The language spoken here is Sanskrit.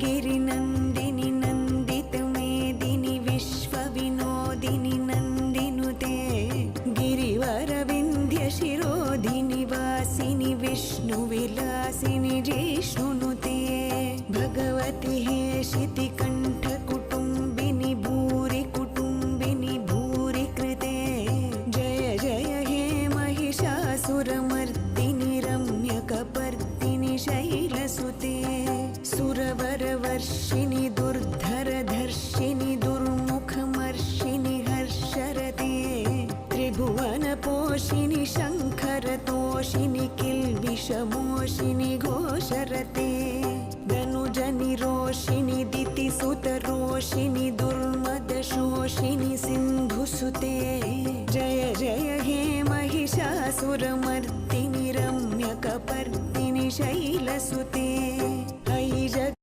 गिरिनन्दिनि नन्दितमेदिनि विश्वविनोदिनि नन्दिनुते गिरिवरविन्ध्यशिरोधिनि वासिनि विष्णुविलासिनि जिष्णुनुते भगवति हेशितिकण्ठकुटुम्बिनि भूरि कुटुम्बिनि भूरि कृते जय जय हे महिषासुरमर्दिनि रम्यकपर्दिनि शैलसुते सुरवरवर्षिणि दुर्धरधर्षिणि दुर्मुखमर्षिणि हर्षरते त्रिभुवनपोषिणि शङ्खरतोषिणि किल्बिषमोषिणि घोषरते धनुजनिरोषिणि दितिसुतरोषिणि दुर्मदशोषिणि सिन्धुसुते जय जय हे महिषासुरमर्दिनि रम्यकपर्दिनि शैलसुते।